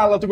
Fala, tu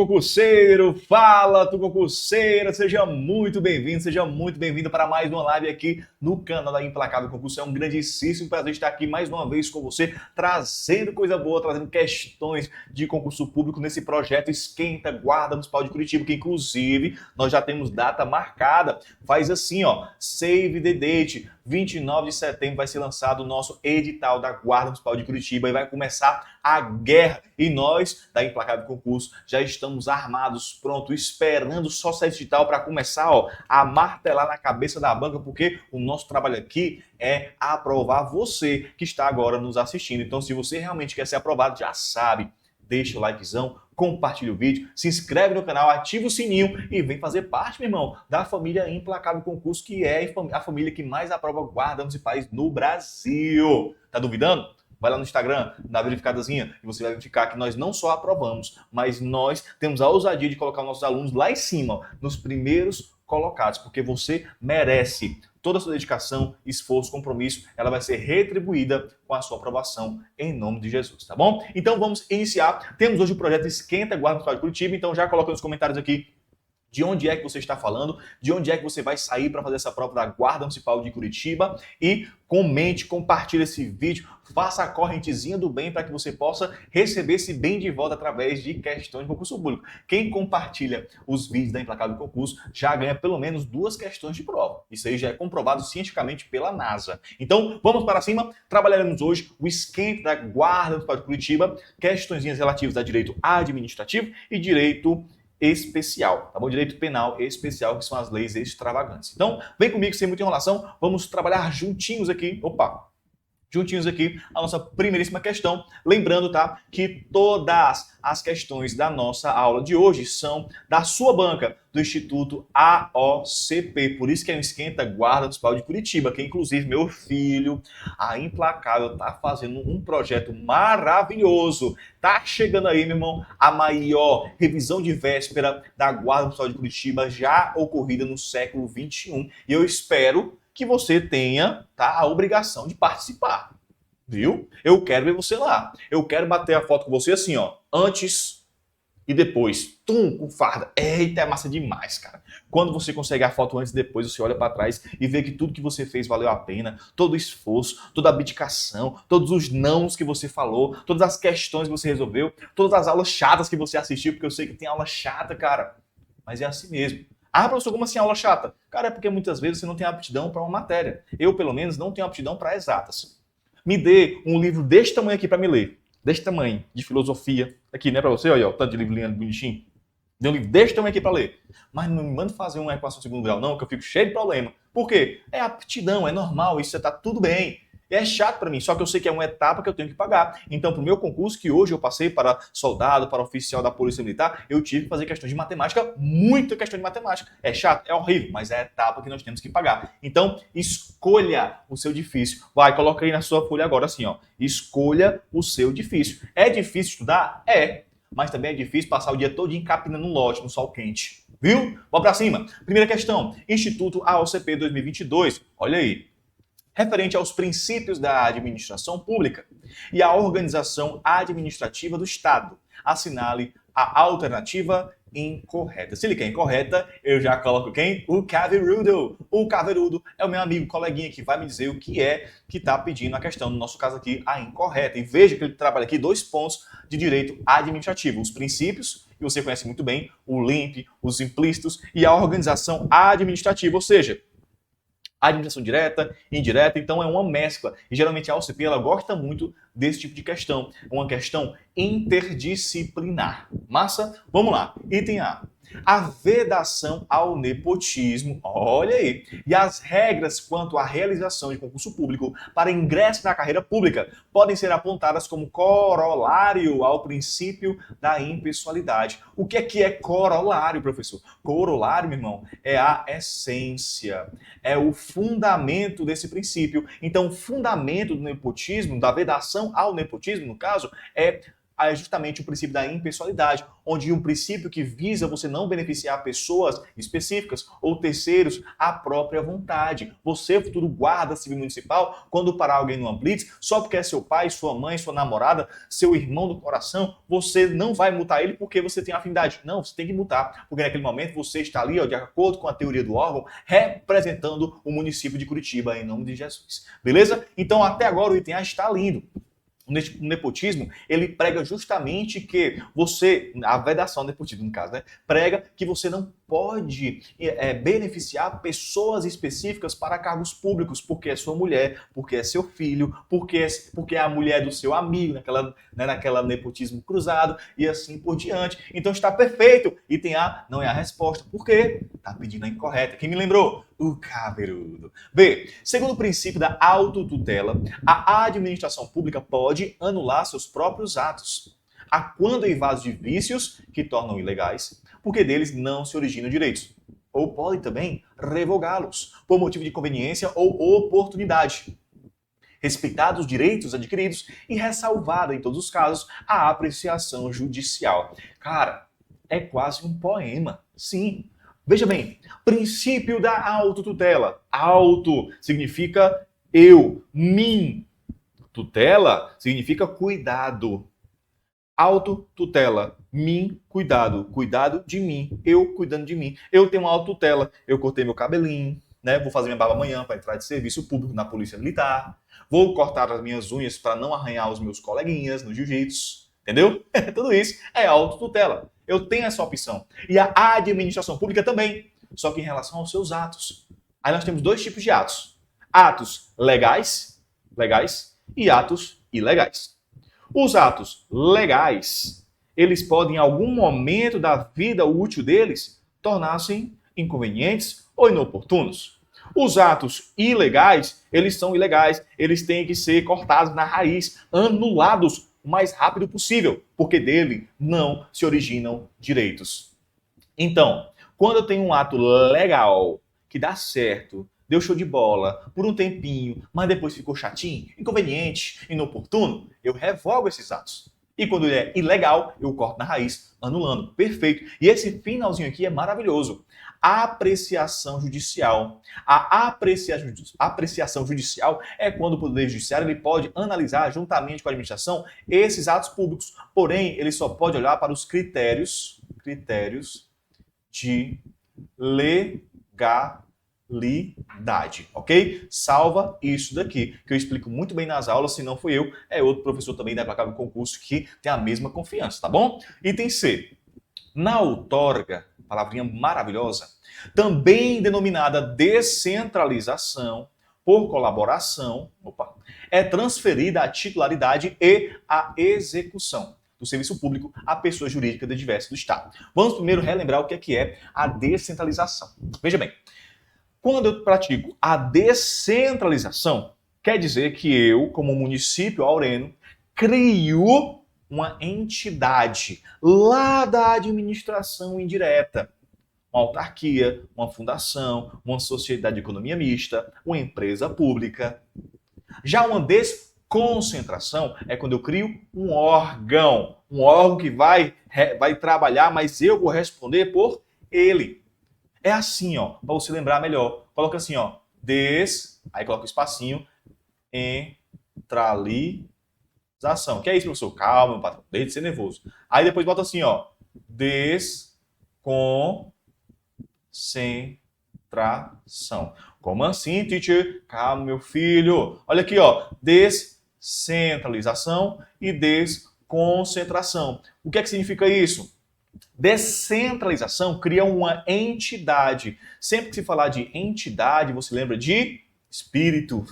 concurseira, seja muito bem-vindo para mais uma live aqui no canal da Implacável Concurso. É um grandíssimo prazer estar aqui mais uma vez com você, trazendo coisa boa, trazendo questões de concurso público nesse projeto Esquenta Guarda Municipal de Curitiba, que inclusive nós já temos data marcada. Faz assim, ó, save the date, 29 de setembro vai ser lançado o nosso edital da Guarda Municipal de Curitiba e vai começar a guerra. E nós, da Implacável Concurso, já estamos armados, pronto, esperando só sair esse edital para começar, ó, a martelar na cabeça da banca, porque o nosso trabalho aqui é aprovar você que está agora nos assistindo. Então, se você realmente quer ser aprovado, já sabe, deixa o likezão, compartilha o vídeo, se inscreve no canal, ativa o sininho e vem fazer parte, meu irmão, da família Implacável Concurso, que é a família que mais aprova guardas municipais no Brasil. Tá duvidando? Vai lá no Instagram, dá uma verificadazinha e você vai verificar que nós não só aprovamos, mas nós temos a ousadia de colocar nossos alunos lá em cima, ó, nos primeiros colocados, porque você merece. Toda a sua dedicação, esforço, compromisso, ela vai ser retribuída com a sua aprovação em nome de Jesus, tá bom? Então vamos iniciar. Temos hoje o projeto Esquenta Guarda Municipal de Curitiba, então já coloca nos comentários aqui de onde é que você está falando, de onde é que você vai sair para fazer essa prova da Guarda Municipal de Curitiba e comente, compartilhe esse vídeo, faça a correntezinha do bem para que você possa receber esse bem de volta através de questões de concurso público. Quem compartilha os vídeos da Implacável Concurso já ganha pelo menos 2 questões de prova. Isso aí já é comprovado cientificamente pela NASA. Então, vamos para cima. Trabalharemos hoje o esquenta da Guarda Municipal de Curitiba, questõezinhas relativas a direito administrativo e direito especial, tá bom? Direito penal especial, que são as leis extravagantes. Então, vem comigo sem muita enrolação, vamos trabalhar juntinhos aqui, a nossa primeiríssima questão. Lembrando, tá, que todas as questões da nossa aula de hoje são da sua banca, do Instituto AOCP. Por isso que é um Esquenta Guarda Municipal de Curitiba, que inclusive meu filho, a Implacável, tá fazendo um projeto maravilhoso. Tá chegando aí, meu irmão, a maior revisão de véspera da Guarda Municipal de Curitiba já ocorrida no século XXI. E eu espero que você tenha, tá, a obrigação de participar, viu? Eu quero ver você lá. Eu quero bater a foto com você assim, ó, antes e depois. Com farda. Eita, é massa demais, cara. Quando você consegue a foto antes e depois, você olha para trás e vê que tudo que você fez valeu a pena, todo o esforço, toda a abdicação, todos os nãos que você falou, todas as questões que você resolveu, todas as aulas chatas que você assistiu, porque eu sei que tem aula chata, cara. Mas é assim mesmo. Ah, professor, como assim aula chata? Cara, é porque muitas vezes você não tem aptidão para uma matéria. Eu, pelo menos, não tenho aptidão para exatas. Me dê um livro deste tamanho aqui para me ler. Deste tamanho, de filosofia. Aqui, né, para você? Olha, ó, tanto de livro lindo, bonitinho. Dê um livro deste tamanho aqui para ler. Mas não me manda fazer uma equação de segundo grau, não, que eu fico cheio de problema. Por quê? É aptidão, é normal, isso está tudo bem. É chato para mim, só que eu sei que é uma etapa que eu tenho que pagar. Então, para o meu concurso, que hoje eu passei para soldado, para oficial da Polícia Militar, eu tive que fazer questões de matemática, muita questão de matemática. É chato, é horrível, mas é a etapa que nós temos que pagar. Então, escolha o seu difícil. Vai, coloca aí na sua folha agora assim, ó. Escolha o seu difícil. É difícil estudar? É. Mas também é difícil passar o dia todo encapinando no lote, no sol quente. Viu? Vamos para cima. Primeira questão. Instituto AOCP 2022. Olha aí. Referente aos princípios da administração pública e à organização administrativa do Estado. Assinale a alternativa incorreta. Se ele quer incorreta, eu já coloco quem? O Caveirudo. O Caveirudo é o meu amigo, coleguinha, que vai me dizer o que é que está pedindo a questão, no nosso caso aqui, a incorreta. E veja que ele trabalha aqui 2 pontos de direito administrativo. Os princípios, que você conhece muito bem, o LIMP, os implícitos, e a organização administrativa, ou seja, administração direta, indireta, então é uma mescla. E geralmente a OCP ela gosta muito desse tipo de questão. Uma questão interdisciplinar. Massa? Vamos lá. Item A. A vedação ao nepotismo, olha aí, e as regras quanto à realização de concurso público para ingresso na carreira pública podem ser apontadas como corolário ao princípio da impessoalidade. O que é corolário, professor? Corolário, meu irmão, é a essência, é o fundamento desse princípio. Então, o fundamento do nepotismo, da vedação ao nepotismo, no caso, é é justamente o princípio da impessoalidade, onde um princípio que visa você não beneficiar pessoas específicas ou terceiros à própria vontade. Você, futuro guarda civil municipal, quando parar alguém numa blitz, só porque é seu pai, sua mãe, sua namorada, seu irmão do coração, você não vai multar ele porque você tem afinidade. Não, você tem que multar, porque naquele momento você está ali, ó, de acordo com a teoria do órgão, representando o município de Curitiba, em nome de Jesus. Beleza? Então, até agora o item A está lindo. O nepotismo, ele prega justamente que você, a vedação do nepotismo, no caso, né? Prega que você não pode beneficiar pessoas específicas para cargos públicos, porque é sua mulher, porque é seu filho, porque é a mulher do seu amigo, naquela nepotismo cruzado, e assim por diante. Então está perfeito. Item A não é a resposta. Por quê? Está pedindo a incorreta. Quem me lembrou? O cabeludo. B. Segundo o princípio da autotutela, a administração pública pode anular seus próprios atos, a quando eivados de vícios que tornam ilegais, porque deles não se originam direitos. Ou pode também revogá-los, por motivo de conveniência ou oportunidade. Respeitados os direitos adquiridos e ressalvada, em todos os casos, a apreciação judicial. Cara, é quase um poema. Sim. Veja bem, princípio da autotutela. Auto significa eu, mim. Tutela significa cuidado. Autotutela, mim, cuidado. Cuidado de mim, eu cuidando de mim. Eu tenho uma autotutela, eu cortei meu cabelinho, né? Vou fazer minha barba amanhã para entrar de serviço público na Polícia Militar. Vou cortar as minhas unhas para não arranhar os meus coleguinhas no jiu-jitsu. Entendeu? Tudo isso é autotutela. Eu tenho essa opção. E a administração pública também. Só que em relação aos seus atos. Aí nós temos dois tipos de atos. Atos legais e atos ilegais. Os atos legais, eles podem, em algum momento da vida útil deles, tornar-se inconvenientes ou inoportunos. Os atos ilegais, eles são ilegais, eles têm que ser cortados na raiz, anulados o mais rápido possível, porque dele não se originam direitos. Então, quando eu tenho um ato legal que dá certo, deu show de bola por um tempinho, mas depois ficou chatinho, inconveniente, inoportuno, eu revogo esses atos. E quando ele é ilegal, eu corto na raiz, anulando. Perfeito. E esse finalzinho aqui é maravilhoso. Apreciação judicial. A apreciação judicial é quando o Poder Judiciário ele pode analisar, juntamente com a administração, esses atos públicos. Porém, ele só pode olhar para os critérios de legalidade, ok? Salva isso daqui, que eu explico muito bem nas aulas, se não fui eu, é outro professor também da Implacável Concurso que tem a mesma confiança, tá bom? Item C. Na outorga, palavrinha maravilhosa, também denominada descentralização por colaboração, é transferida a titularidade e a execução do serviço público à pessoa jurídica de diverso do Estado. Vamos primeiro relembrar o que é a descentralização. Veja bem, quando eu pratico a descentralização, quer dizer que eu, como município aureno, crio uma entidade lá da administração indireta. Uma autarquia, uma fundação, uma sociedade de economia mista, uma empresa pública. Já uma desconcentração é quando eu crio um órgão que vai trabalhar, mas eu vou responder por ele. É assim, ó, para você lembrar melhor. Coloca assim, ó, aí coloca o espacinho, centralização. Que é isso, professor? Calma, meu patrão, deixa de ser nervoso. Aí depois bota assim, ó, desconcentração. Como assim, teacher? Calma, meu filho. Olha aqui, ó, descentralização e desconcentração. O que é que significa isso? Descentralização cria uma entidade. Sempre que se falar de entidade, você lembra de espírito.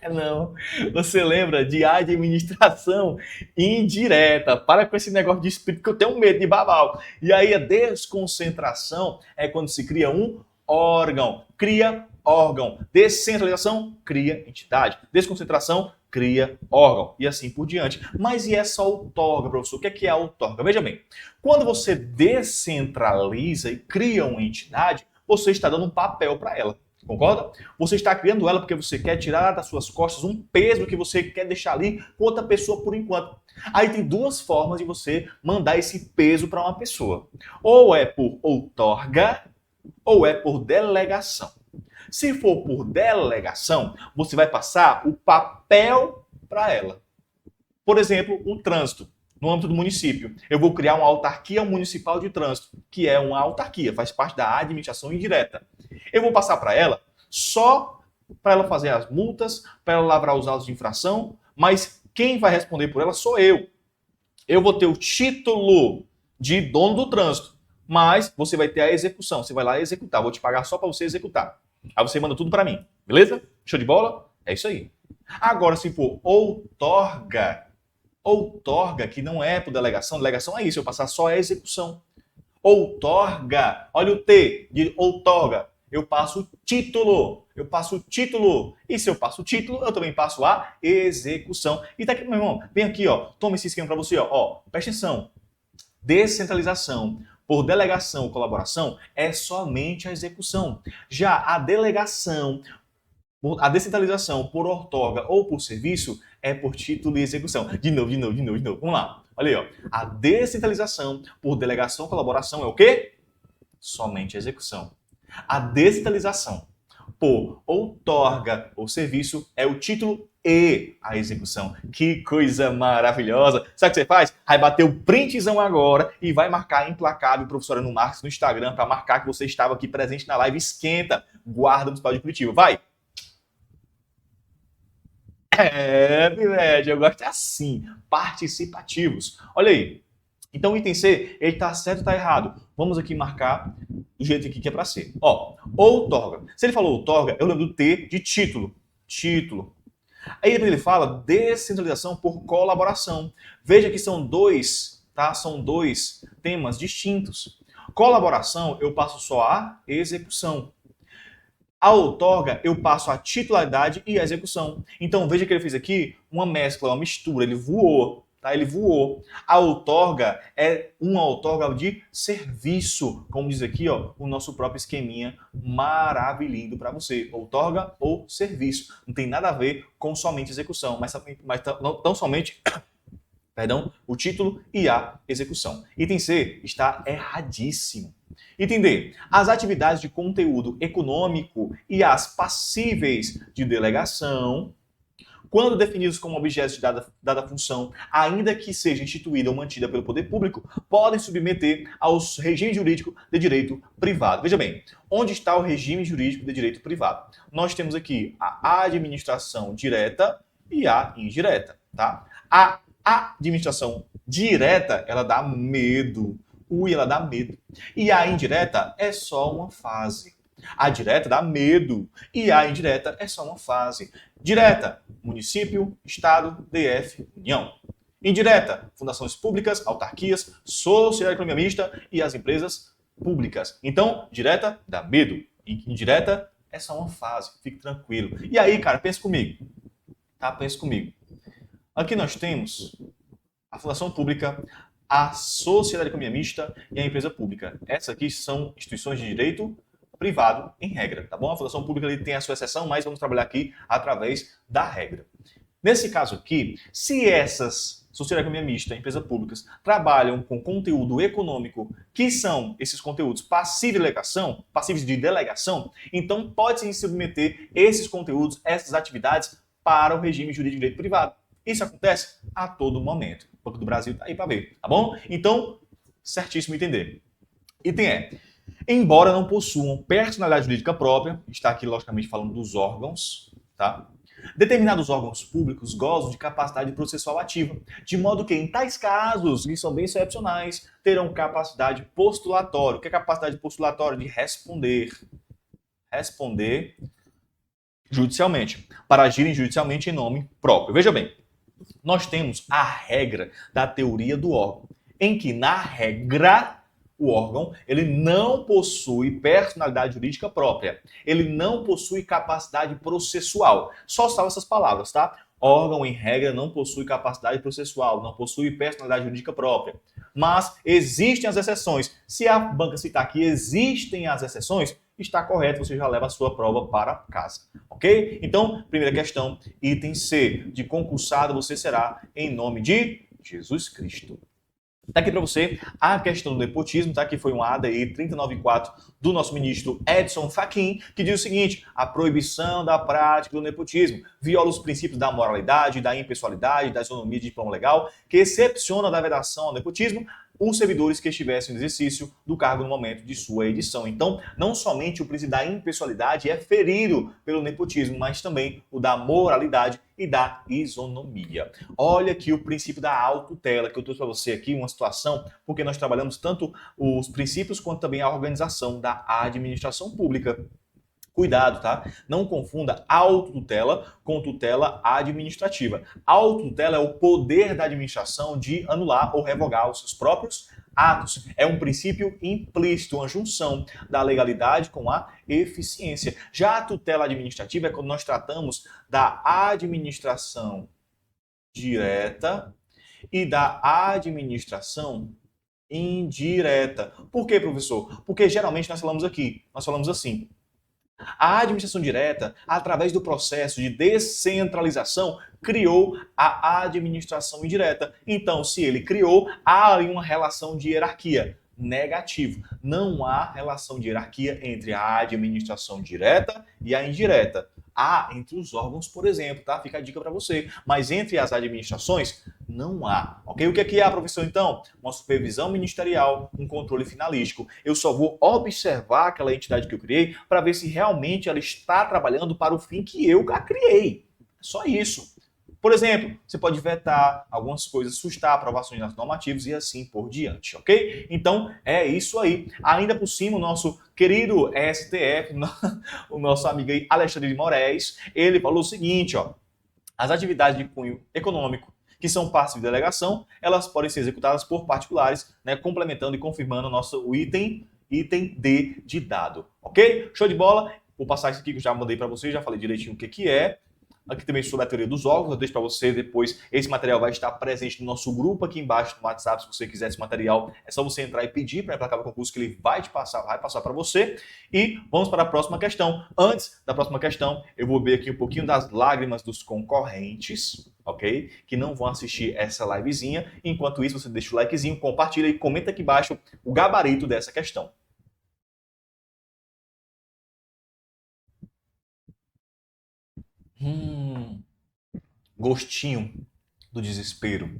Não, você lembra de administração indireta. Para com esse negócio de espírito que eu tenho medo de babau. E aí a desconcentração é quando se cria um órgão. Cria órgão. Descentralização cria entidade. Desconcentração cria órgão. E assim por diante. Mas e essa outorga, professor? O que é a outorga? Veja bem, quando você descentraliza e cria uma entidade, você está dando um papel para ela. Concorda? Você está criando ela porque você quer tirar das suas costas um peso que você quer deixar ali com outra pessoa por enquanto. Aí tem duas formas de você mandar esse peso para uma pessoa. Ou é por outorga, ou é por delegação. Se for por delegação, você vai passar o papel para ela. Por exemplo, o trânsito. No âmbito do município, eu vou criar uma autarquia municipal de trânsito, que é uma autarquia, faz parte da administração indireta. Eu vou passar para ela só para ela fazer as multas, para ela lavrar os autos de infração, mas quem vai responder por ela sou eu. Eu vou ter o título de dono do trânsito, mas você vai ter a execução. Você vai lá executar. Vou te pagar só para você executar. Aí você manda tudo para mim. Beleza? Show de bola? É isso aí. Agora, se for outorga, que não é por delegação, delegação é isso, eu passar só a execução. Outorga, olha o T de outorga. Eu passo o título. E se eu passo o título, eu também passo a execução. E tá aqui, meu irmão, vem aqui, ó. Toma esse esquema para você, ó. Presta atenção. Descentralização por delegação ou colaboração é somente a execução. Já a descentralização por outorga ou por serviço é por título e execução. De novo. Vamos lá. Olha aí, ó. A descentralização por delegação ou colaboração é o quê? Somente a execução. A descentralização por outorga ou serviço é o título e a execução. Que coisa maravilhosa! Sabe o que você faz? Vai bater o printzão agora e vai marcar Implacável Professora no Marcos no Instagram para marcar que você estava aqui presente na live. Esquenta, Guarda Municipal de Curitiba. Vai! Pivete, eu gosto assim, participativos. Olha aí. Então o item C, ele tá certo ou tá errado? Vamos aqui marcar do jeito aqui que é para ser. Ó, outorga. Se ele falou outorga, eu lembro do T de título. Aí depois ele fala descentralização por colaboração. Veja que são dois, tá? São dois temas distintos. Colaboração, eu passo só a execução. A outorga, eu passo a titularidade e a execução. Então veja que ele fez aqui uma mescla, uma mistura, ele voou. Tá? Ele voou. A outorga é uma outorga de serviço, como diz aqui, ó, o nosso próprio esqueminha maravilhoso para você. Outorga ou serviço. Não tem nada a ver com somente execução, mas tão somente perdão, o título e a execução. Item C está erradíssimo. Item D. As atividades de conteúdo econômico e as passíveis de delegação, quando definidos como objetos de dada função, ainda que seja instituída ou mantida pelo poder público, podem submeter ao regime jurídico de direito privado. Veja bem, onde está o regime jurídico de direito privado? Nós temos aqui a administração direta e a indireta, tá? A administração direta, ela dá medo. Ela dá medo. E a indireta é só uma fase. A direta dá medo e a indireta é só uma fase. Direta, município, estado, DF, União. Indireta, fundações públicas, autarquias, sociedade economia mista e as empresas públicas. Então, direta dá medo. Indireta é só uma fase. Fique tranquilo. E aí, cara, pensa comigo. Tá? Pensa comigo. Aqui nós temos a fundação pública, a sociedade economia mista e a empresa pública. Essas aqui são instituições de direito privado em regra, tá bom? A fundação pública ele tem a sua exceção, mas vamos trabalhar aqui através da regra. Nesse caso aqui, se essas sociedade economia mista e empresas públicas trabalham com conteúdo econômico, que são esses conteúdos passíveis de delegação, então pode-se submeter esses conteúdos, essas atividades para o regime jurídico de direito privado. Isso acontece a todo momento. O Banco do Brasil está aí para ver, tá bom? Então, certíssimo entender. Item E. Embora não possuam personalidade jurídica própria, está aqui logicamente falando dos órgãos, tá? Determinados órgãos públicos gozam de capacidade processual ativa, de modo que, em tais casos, que são bem excepcionais, terão capacidade postulatória. O que é capacidade postulatória? De responder judicialmente, para agirem judicialmente em nome próprio. Veja bem, nós temos a regra da teoria do órgão, em que, na regra, o órgão ele não possui personalidade jurídica própria. Ele não possui capacidade processual. Só salva essas palavras, tá? Órgão, em regra, não possui capacidade processual, não possui personalidade jurídica própria. Mas existem as exceções. Se a banca citar que existem as exceções, está correto, você já leva a sua prova para casa. Ok? Então, primeira questão, item C. De concursado você será em nome de Jesus Cristo. Está aqui para você a questão do nepotismo, tá? Que foi um ADI 394 do nosso ministro Edson Fachin, que diz o seguinte: a proibição da prática do nepotismo viola os princípios da moralidade, da impessoalidade, da isonomia de diploma legal, que excepciona da vedação ao nepotismo os servidores que estivessem no exercício do cargo no momento de sua edição. Então, não somente o princípio da impessoalidade é ferido pelo nepotismo, mas também o da moralidade e da isonomia. Olha aqui o princípio da autotutela, que eu trouxe para você aqui uma situação, porque nós trabalhamos tanto os princípios quanto também a organização da administração pública. Cuidado, tá? Não confunda autotutela com tutela administrativa. Autotutela é o poder da administração de anular ou revogar os seus próprios atos. É um princípio implícito, uma junção da legalidade com a eficiência. Já a tutela administrativa é quando nós tratamos da administração direta e da administração indireta. Por quê, professor? Porque geralmente nós falamos assim: a administração direta, através do processo de descentralização, criou a administração indireta. Então, se ele criou, há ali uma relação de hierarquia. Negativo. Não há relação de hierarquia entre a administração direta e a indireta. Há entre os órgãos, por exemplo, tá? Fica a dica para você. Mas entre as administrações, não há. Ok? O que é a profissão, então? Uma supervisão ministerial, um controle finalístico. Eu só vou observar aquela entidade que eu criei para ver se realmente ela está trabalhando para o fim que eu a criei. Só isso. Por exemplo, você pode vetar algumas coisas, sustar aprovações nas normativas e assim por diante, ok? Então, é isso aí. Ainda por cima, o nosso querido STF, o nosso amigo aí, Alexandre de Moraes, ele falou o seguinte, ó: as atividades de cunho econômico que são passivas de delegação, elas podem ser executadas por particulares, né, complementando e confirmando o nosso item D de dado, ok? Show de bola? Vou passar isso aqui que eu já mandei para você, já falei direitinho o que é. Aqui também sobre a teoria dos órgãos, eu deixo para você depois. Esse material vai estar presente no nosso grupo aqui embaixo no WhatsApp. Se você quiser esse material, é só você entrar e pedir para Implacável Concurso que ele vai passar para você. E vamos para a próxima questão. Antes da próxima questão, eu vou ver aqui um pouquinho das lágrimas dos concorrentes, ok? Que não vão assistir essa livezinha. Enquanto isso, você deixa o likezinho, compartilha e comenta aqui embaixo o gabarito dessa questão. Gostinho do desespero.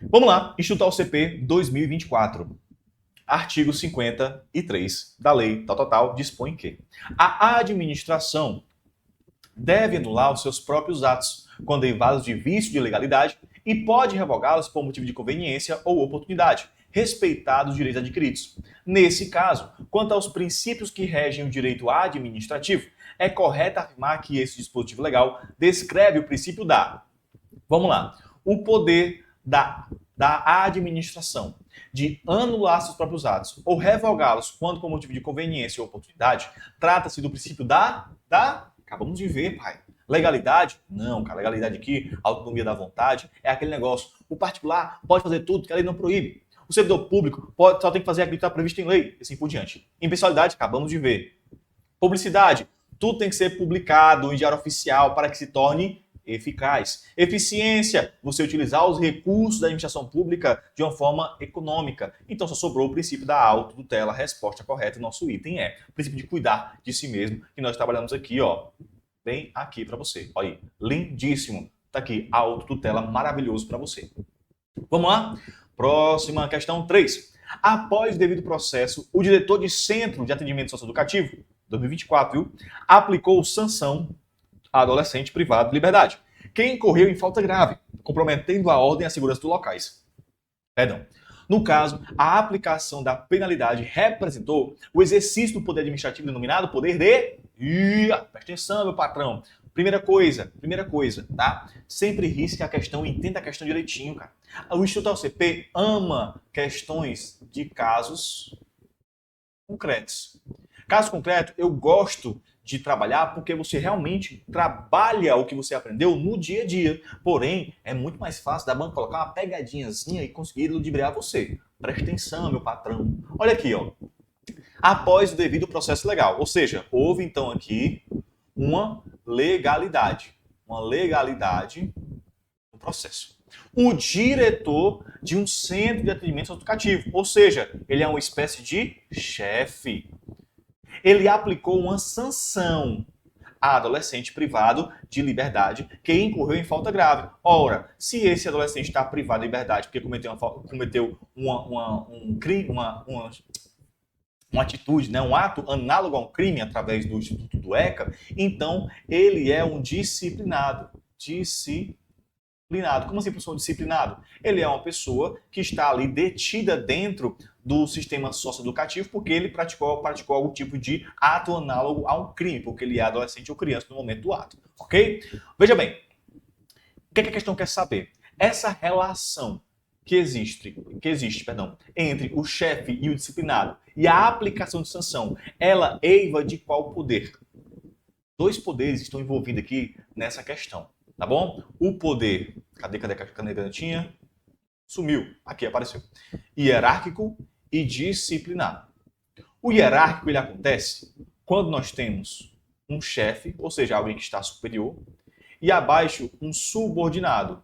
Vamos lá, Instituto OCP 2024. Artigo 53 da lei tal, dispõe que a administração deve anular os seus próprios atos quando derivados de vício de legalidade e pode revogá-los por motivo de conveniência ou oportunidade, respeitados os direitos adquiridos. Nesse caso, quanto aos princípios que regem o direito administrativo, é correto afirmar que esse dispositivo legal descreve o princípio vamos lá, o poder da administração de anular seus próprios atos ou revogá-los quando por motivo de conveniência ou oportunidade. Trata-se do princípio acabamos de ver, pai. Legalidade? Não, cara. Legalidade aqui, autonomia da vontade, é aquele negócio. O particular pode fazer tudo que a lei não proíbe. O servidor público só tem que fazer aquilo que está previsto em lei, e assim por diante. Impessoalidade? Acabamos de ver. Publicidade? Tudo tem que ser publicado em diário oficial para que se torne eficaz. Eficiência, você utilizar os recursos da administração pública de uma forma econômica. Então só sobrou o princípio da autotutela. A resposta correta do nosso item é o princípio de cuidar de si mesmo, que nós trabalhamos aqui, ó, bem aqui para você. Olha aí, lindíssimo. Tá aqui, a autotutela, maravilhoso para você. Vamos lá? Próxima questão 3. Após o devido processo, o diretor de Centro de Atendimento Socioeducativo, 2024, viu, aplicou sanção a adolescente privado de liberdade, que incorreu em falta grave, comprometendo a ordem e a segurança dos locais. Perdão. No caso, a aplicação da penalidade representou o exercício do poder administrativo denominado poder presta atenção, meu patrão. Primeira coisa, tá? Sempre risque a questão e entenda a questão direitinho, cara. O Instituto OCP ama questões de casos concretos. Caso concreto, eu gosto de trabalhar porque você realmente trabalha o que você aprendeu no dia a dia. Porém, é muito mais fácil da banca colocar uma pegadinhazinha e conseguir ludibriar você. Preste atenção, meu patrão. Olha aqui, ó. Após o devido processo legal. Ou seja, houve então aqui uma legalidade. Uma legalidade no processo. O diretor de um centro de atendimento educativo, ou seja, ele é uma espécie de chefe. Ele aplicou uma sanção a adolescente privado de liberdade que incorreu em falta grave. Ora, se esse adolescente está privado de liberdade porque cometeu um crime, uma atitude, né, um ato análogo a um crime através do Instituto do ECA, então ele é um disciplinado. Disciplinado. Como assim, professor, disciplinado? Ele é uma pessoa que está ali detida dentro do sistema socioeducativo porque ele praticou algum tipo de ato análogo a um crime, porque ele é adolescente ou criança no momento do ato, ok? Veja bem, o que a questão quer saber? Essa relação que existe, entre o chefe e o disciplinado e a aplicação de sanção, ela eiva de qual poder? Dois poderes estão envolvidos aqui nessa questão, tá bom? O poder, cadê a canetinha? Sumiu, aqui apareceu. Hierárquico e disciplinar. O hierárquico ele acontece quando nós temos um chefe, ou seja, alguém que está superior, e abaixo um subordinado.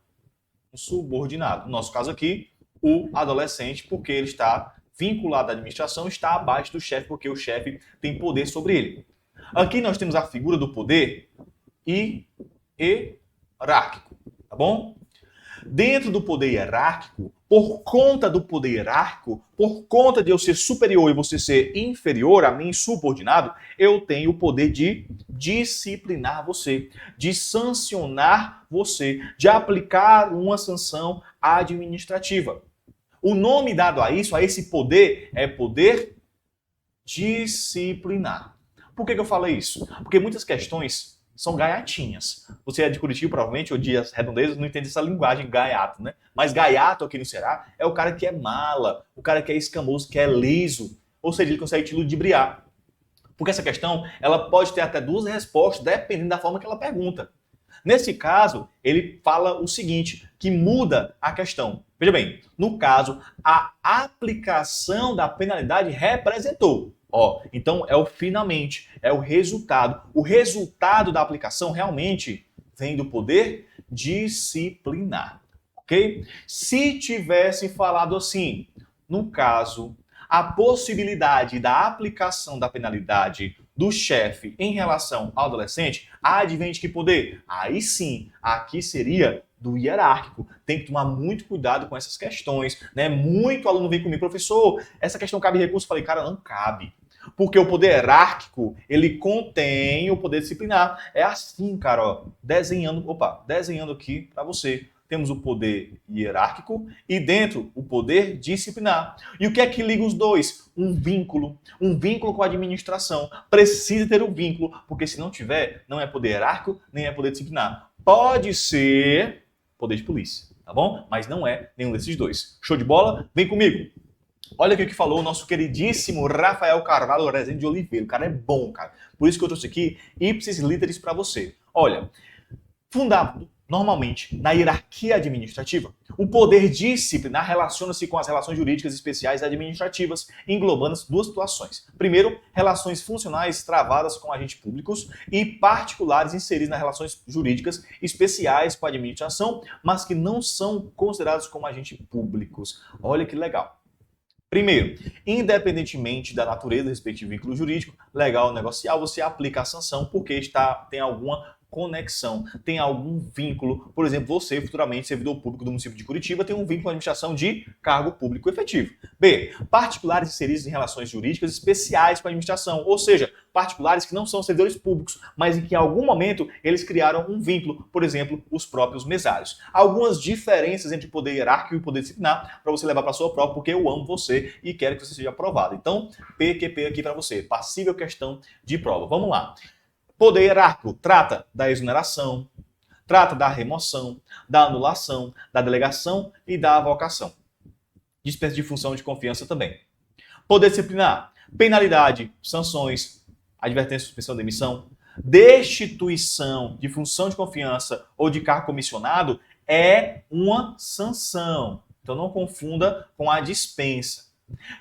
Um subordinado. No nosso caso aqui, o adolescente, porque ele está vinculado à administração, está abaixo do chefe, porque o chefe tem poder sobre ele. Aqui nós temos a figura do poder hierárquico, tá bom? Dentro do poder hierárquico, por conta do poder hierárquico, por conta de eu ser superior e você ser inferior a mim, subordinado, eu tenho o poder de disciplinar você, de sancionar você, de aplicar uma sanção administrativa. O nome dado a isso, a esse poder, é poder disciplinar. Por que eu falo isso? Porque muitas questões são gaiatinhas. Você é de Curitiba, provavelmente, ou de Redondezas, não entende essa linguagem gaiato, né? Mas gaiato aqui no Ceará é o cara que é mala, o cara que é escamoso, que é liso. Ou seja, ele consegue te ludibriar. Porque essa questão, ela pode ter até duas respostas, dependendo da forma que ela pergunta. Nesse caso, ele fala o seguinte, que muda a questão. Veja bem, no caso, a aplicação da penalidade representou. Então é o finalmente, é o resultado. O resultado da aplicação realmente vem do poder disciplinar, ok? Se tivesse falado assim, no caso, a possibilidade da aplicação da penalidade do chefe em relação ao adolescente, adivinha de que poder? Aí sim, aqui seria do hierárquico. Tem que tomar muito cuidado com essas questões, né? Muito aluno vem comigo, professor, essa questão cabe recurso? Eu falei, cara, não cabe. Porque o poder hierárquico, ele contém o poder disciplinar. É assim, cara, ó, desenhando aqui para você. Temos o poder hierárquico e dentro o poder disciplinar. E o que é que liga os dois? Um vínculo com a administração. Precisa ter um vínculo, porque se não tiver, não é poder hierárquico, nem é poder disciplinar. Pode ser poder de polícia, tá bom? Mas não é nenhum desses dois. Show de bola? Vem comigo. Olha aqui o que falou o nosso queridíssimo Rafael Carvalho Rezende de Oliveira. O cara é bom, cara. Por isso que eu trouxe aqui ipsis literis para você. Olha, fundado normalmente na hierarquia administrativa, o poder disciplinar relaciona-se com as relações jurídicas especiais administrativas, englobando duas situações. Primeiro, relações funcionais travadas com agentes públicos e particulares inseridos nas relações jurídicas especiais com a administração, mas que não são considerados como agentes públicos. Olha que legal. Primeiro, independentemente da natureza do respectivo vínculo jurídico, legal ou negocial, você aplica a sanção porque tem alguma conexão, tem algum vínculo. Por exemplo, você, futuramente, servidor público do município de Curitiba, tem um vínculo com a administração de cargo público efetivo. B. Particulares inseridos em relações jurídicas especiais com a administração, ou seja, particulares que não são servidores públicos, mas em que em algum momento eles criaram um vínculo, por exemplo, os próprios mesários. Algumas diferenças entre o poder hierárquico e o poder disciplinar para você levar para a sua prova, porque eu amo você e quero que você seja aprovado. Então, PQP aqui para você, passível questão de prova. Vamos lá. Poder hierárquico trata da exoneração, trata da remoção, da anulação, da delegação e da avocação. Dispensa de função de confiança também. Poder disciplinar, penalidade, sanções, advertência, suspensão, demissão, destituição de função de confiança ou de cargo comissionado é uma sanção. Então não confunda com a dispensa.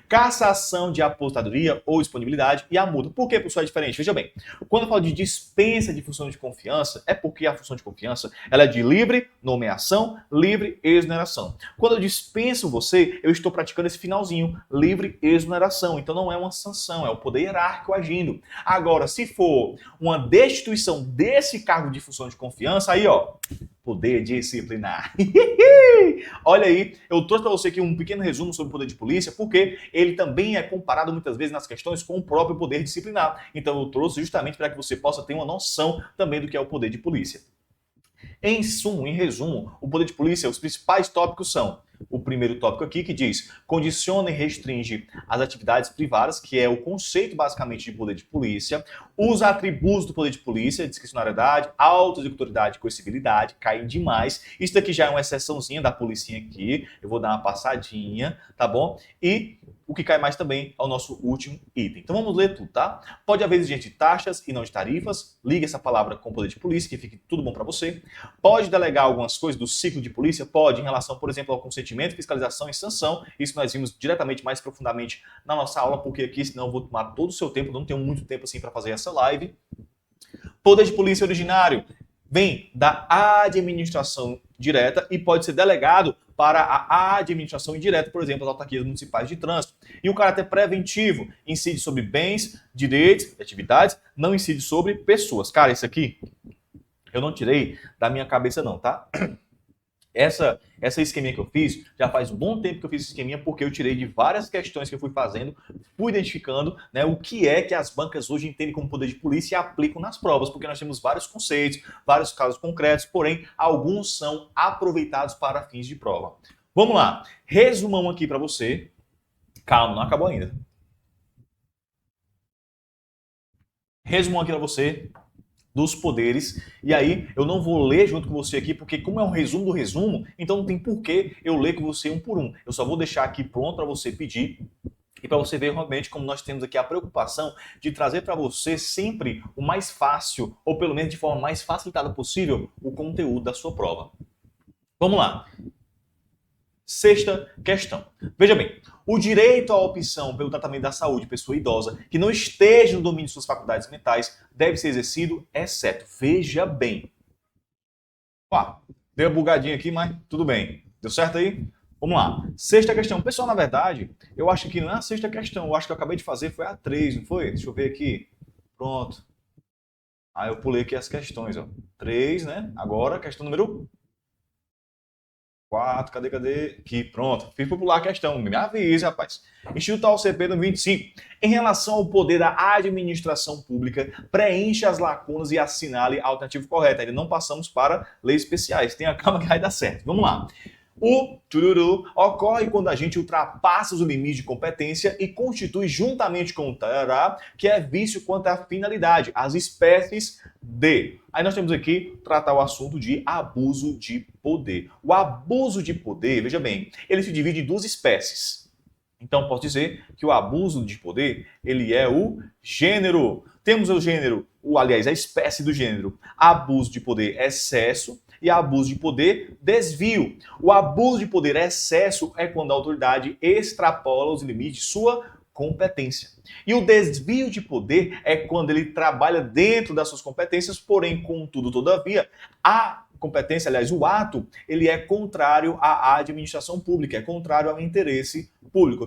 Cassação de aposentadoria ou disponibilidade e a multa. Por que, pessoal, é diferente? Veja bem, quando eu falo de dispensa de função de confiança, é porque a função de confiança ela é de livre nomeação, livre exoneração. Quando eu dispenso você, eu estou praticando esse finalzinho, livre exoneração. Então não é uma sanção, é o poder hierárquico agindo. Agora, se for uma destituição desse cargo de função de confiança, aí, ó, poder disciplinar. Olha aí, eu trouxe para você aqui um pequeno resumo sobre o poder de polícia, porque ele também é comparado muitas vezes nas questões com o próprio poder disciplinar. Então eu trouxe justamente para que você possa ter uma noção também do que é o poder de polícia. Em suma, em resumo, o poder de polícia, os principais tópicos são: o primeiro tópico aqui que diz condiciona e restringe as atividades privadas, que é o conceito basicamente de poder de polícia, os atributos do poder de polícia, discricionariedade, auto-executoriedade e coercibilidade, caem demais. Isso daqui já é uma exceçãozinha da policinha aqui, eu vou dar uma passadinha, tá bom? E o que cai mais também é o nosso último item. Então vamos ler tudo, tá? Pode haver exigência de taxas e não de tarifas. Liga essa palavra com o poder de polícia, que fique tudo bom para você. Pode delegar algumas coisas do ciclo de polícia? Pode, em relação, por exemplo, ao consentimento, fiscalização e sanção. Isso nós vimos diretamente, mais profundamente na nossa aula, porque aqui, senão eu vou tomar todo o seu tempo, não tenho muito tempo assim para fazer essa live. Poder de polícia originário vem da administração direta e pode ser delegado para a administração indireta, por exemplo, as autarquias municipais de trânsito. E o caráter preventivo incide sobre bens, direitos, atividades, não incide sobre pessoas. Cara, isso aqui eu não tirei da minha cabeça não, tá? Essa esqueminha que eu fiz, já faz um bom tempo que eu fiz esse esqueminha, porque eu tirei de várias questões que eu fui fazendo, fui identificando, né, o que é que as bancas hoje entendem como poder de polícia e aplicam nas provas, porque nós temos vários conceitos, vários casos concretos, porém, alguns são aproveitados para fins de prova. Vamos lá, resumão aqui para você. Calma, não acabou ainda. Resumão aqui para você dos poderes, e aí eu não vou ler junto com você aqui, porque como é um resumo do resumo, então não tem porquê eu ler com você um por um. Eu só vou deixar aqui pronto para você pedir, e para você ver realmente como nós temos aqui a preocupação de trazer para você sempre o mais fácil, ou pelo menos de forma mais facilitada possível, o conteúdo da sua prova. Vamos lá. Sexta questão. Veja bem, o direito à opção pelo tratamento da saúde de pessoa idosa que não esteja no domínio de suas faculdades mentais deve ser exercido, exceto. Veja bem. Ó, deu uma bugadinha aqui, mas tudo bem. Deu certo aí? Vamos lá. Sexta questão. Pessoal, na verdade, eu acho que não é a sexta questão. Eu acho que eu acabei de fazer foi a 3, não foi? Deixa eu ver aqui. Pronto. Aí eu pulei aqui as questões, ó. 3, né? Agora, questão número 4, cadê? Aqui, pronto. Fiz popular a questão. Me avisa, rapaz. Instituto AOCP no 25. Em relação ao poder da administração pública, preencha as lacunas e assinale a alternativa correta. Ainda não passamos para leis especiais. Tenha calma que vai dar certo. Vamos lá. O tururu ocorre quando a gente ultrapassa os limites de competência e constitui juntamente com o tarará, que é vício quanto à finalidade, as espécies de. Aí nós temos aqui tratar o assunto de abuso de poder. O abuso de poder, veja bem, ele se divide em duas espécies. Então posso dizer que o abuso de poder, ele é o gênero. Temos o gênero, aliás, a espécie do gênero, abuso de poder, excesso, e abuso de poder, desvio. O abuso de poder, excesso, é quando a autoridade extrapola os limites de sua competência. E o desvio de poder é quando ele trabalha dentro das suas competências, porém, contudo, todavia, a competência, aliás, o ato, ele é contrário à administração pública, é contrário ao interesse público.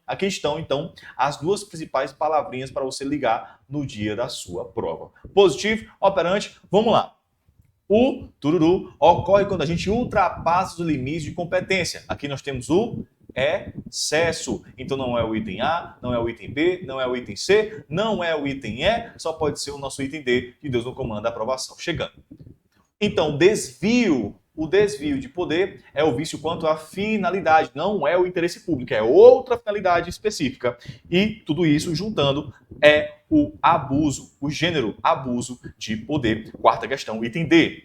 Aqui estão, então, as duas principais palavrinhas para você ligar no dia da sua prova. Positivo, operante, vamos lá. O tururu ocorre quando a gente ultrapassa os limites de competência. Aqui nós temos o excesso. Então não é o item A, não é o item B, não é o item C, não é o item E, só pode ser o nosso item D, que Deus não comanda a aprovação. Chegando. Então, o desvio de poder é o vício quanto à finalidade, não é o interesse público, é outra finalidade específica. E tudo isso juntando é o abuso, o gênero abuso de poder. Quarta questão, item D.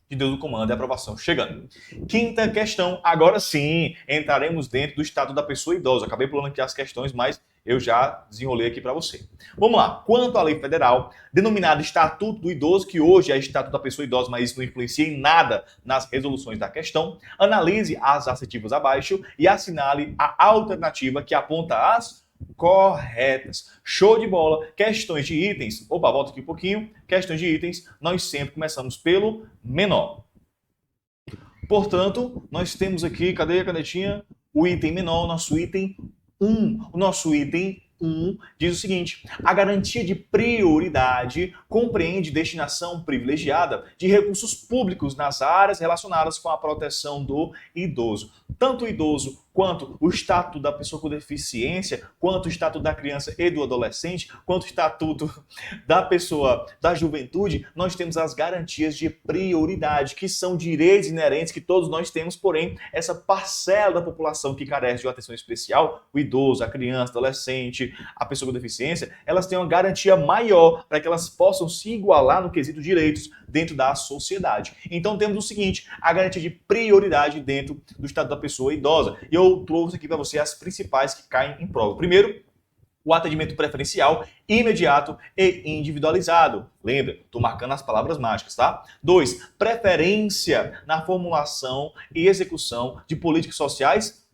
De Deus o comando e aprovação chegando. Quinta questão, agora sim, entraremos dentro do estado da pessoa idosa. Acabei pulando aqui as questões, mas eu já desenrolei aqui para você. Vamos lá. Quanto à lei federal, denominada Estatuto do Idoso, que hoje é Estatuto da Pessoa Idosa, mas isso não influencia em nada nas resoluções da questão, analise as assertivas abaixo e assinale a alternativa que aponta as corretas. Show de bola. Questões de itens. Opa, volta aqui um pouquinho. Questões de itens, nós sempre começamos pelo menor. Portanto, nós temos aqui, cadê a canetinha? O item menor, nosso item 1. O nosso item 1 diz o seguinte: a garantia de prioridade compreende destinação privilegiada de recursos públicos nas áreas relacionadas com a proteção do idoso. Tanto o idoso quanto o estatuto da pessoa com deficiência, quanto o estatuto da criança e do adolescente, quanto o estatuto da pessoa da juventude, nós temos as garantias de prioridade, que são direitos inerentes que todos nós temos, porém, essa parcela da população que carece de uma atenção especial, o idoso, a criança, o adolescente, a pessoa com deficiência, elas têm uma garantia maior para que elas possam se igualar no quesito direitos dentro da sociedade. Então temos o seguinte, a garantia de prioridade dentro do estatuto da pessoa idosa. E eu trouxe aqui para você as principais que caem em prova. Primeiro, o atendimento preferencial, imediato e individualizado. Lembra, estou marcando as palavras mágicas, tá? 2, preferência na formulação e execução de políticas sociais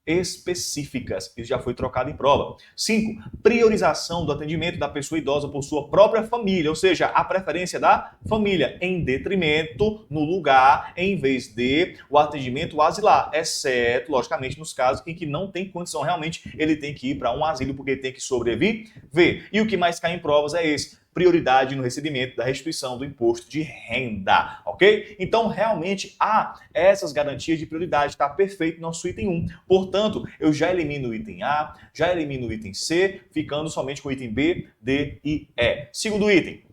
específicas. Isso já foi trocado em prova. 5, priorização do atendimento da pessoa idosa por sua própria família, ou seja, a preferência da família, em detrimento, no lugar, em vez de o atendimento asilar, exceto, logicamente, nos casos em que não tem condição, realmente ele tem que ir para um asilo porque ele tem que sobreviver. E o que mais cai em provas é esse: prioridade no recebimento da restituição do imposto de renda, ok? Então, realmente, há essas garantias de prioridade, está perfeito nosso item 1. Portanto, eu já elimino o item A, já elimino o item C, ficando somente com o item B, D e E. Segundo item,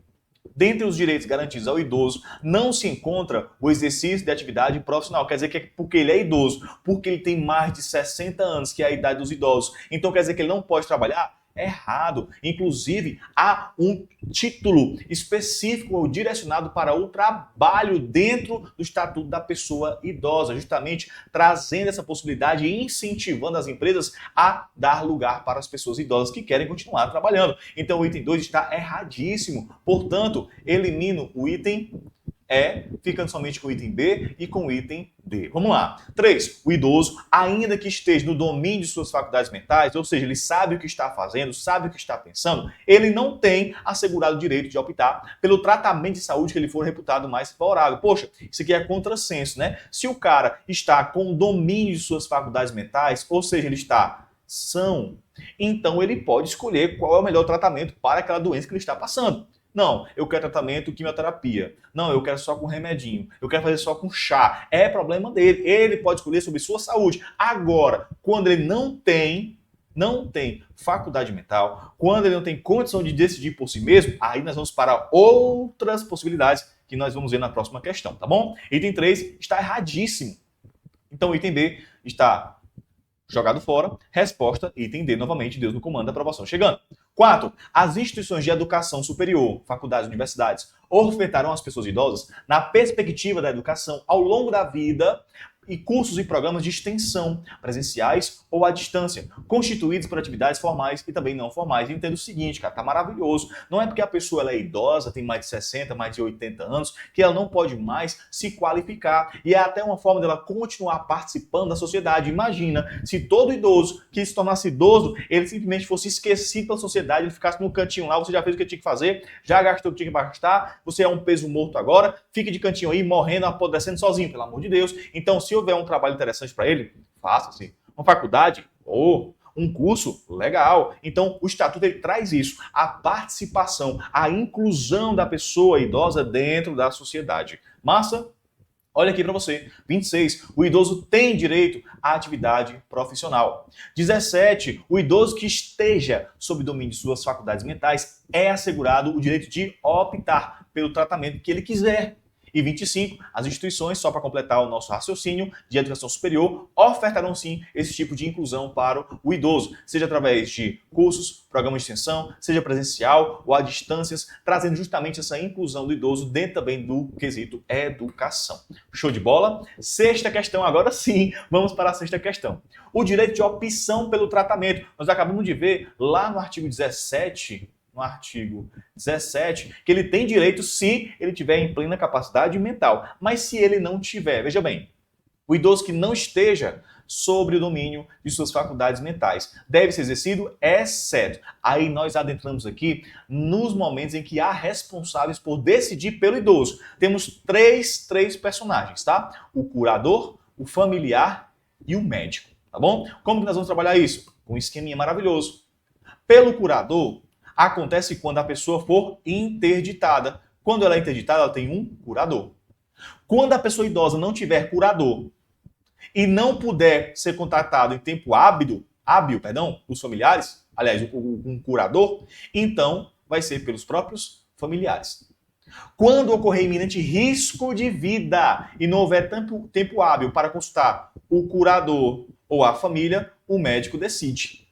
dentre os direitos garantidos ao idoso, não se encontra o exercício de atividade profissional. Quer dizer que é porque ele é idoso, porque ele tem mais de 60 anos, que é a idade dos idosos. Então, quer dizer que ele não pode trabalhar? Errado. Inclusive, há um título específico direcionado para o trabalho dentro do Estatuto da Pessoa Idosa, justamente trazendo essa possibilidade e incentivando as empresas a dar lugar para as pessoas idosas que querem continuar trabalhando. Então, o item 2 está erradíssimo. Portanto, elimino o item E, ficando somente com o item B e com o item D. Vamos lá. 3. O idoso, ainda que esteja no domínio de suas faculdades mentais, ou seja, ele sabe o que está fazendo, sabe o que está pensando, ele não tem assegurado o direito de optar pelo tratamento de saúde que ele for reputado mais favorável. Poxa, isso aqui é contrassenso, né? Se o cara está com o domínio de suas faculdades mentais, ou seja, ele está são, então ele pode escolher qual é o melhor tratamento para aquela doença que ele está passando. Não, eu quero tratamento quimioterapia. Não, eu quero só com remedinho. Eu quero fazer só com chá. É problema dele. Ele pode escolher sobre sua saúde. Agora, quando ele não tem faculdade mental, quando ele não tem condição de decidir por si mesmo, aí nós vamos para outras possibilidades que nós vamos ver na próxima questão, tá bom? Item 3 está erradíssimo. Então, o item B está jogado fora. Resposta, item D, novamente, Deus no comando, aprovação chegando. 4. As instituições de educação superior, faculdades e universidades, ofertarão às pessoas idosas, na perspectiva da educação ao longo da vida, e cursos e programas de extensão, presenciais ou à distância, constituídos por atividades formais e também não formais. E entendo o seguinte, cara, tá maravilhoso. Não é porque a pessoa ela é idosa, tem mais de 60, mais de 80 anos, que ela não pode mais se qualificar. E é até uma forma dela continuar participando da sociedade. Imagina se todo idoso que se tornasse idoso, ele simplesmente fosse esquecido pela sociedade, ele ficasse no cantinho lá, você já fez o que tinha que fazer, já gastou o que tinha que gastar, você é um peso morto agora, fique de cantinho aí, morrendo, apodrecendo sozinho, pelo amor de Deus. Então, se houver um trabalho interessante para ele, faça-se. Uma faculdade, ou um curso, legal. Então, o Estatuto ele traz isso, a participação, a inclusão da pessoa idosa dentro da sociedade. Massa? Olha aqui para você. 26. O idoso tem direito à atividade profissional. 17. O idoso que esteja sob domínio de suas faculdades mentais é assegurado o direito de optar pelo tratamento que ele quiser. E 25, as instituições, só para completar o nosso raciocínio, de educação superior, ofertarão sim esse tipo de inclusão para o idoso, seja através de cursos, programas de extensão, seja presencial ou a distâncias, trazendo justamente essa inclusão do idoso dentro também do quesito educação. Show de bola? Sexta questão, agora sim, vamos para a sexta questão. O direito de opção pelo tratamento. Nós acabamos de ver lá no artigo 17, que ele tem direito se ele tiver em plena capacidade mental. Mas se ele não tiver, veja bem, o idoso que não esteja sobre o domínio de suas faculdades mentais deve ser exercido, exceto. Aí nós adentramos aqui nos momentos em que há responsáveis por decidir pelo idoso. Temos três personagens, tá? O curador, o familiar e o médico, tá bom? Como que nós vamos trabalhar isso? Com um esqueminha maravilhoso. Pelo curador, acontece quando a pessoa for interditada. Quando ela é interditada, ela tem um curador. Quando a pessoa idosa não tiver curador e não puder ser contatado em tempo hábil, os familiares, aliás, um curador, então vai ser pelos próprios familiares. Quando ocorrer iminente risco de vida e não houver tempo hábil para consultar o curador ou a família, o médico decide.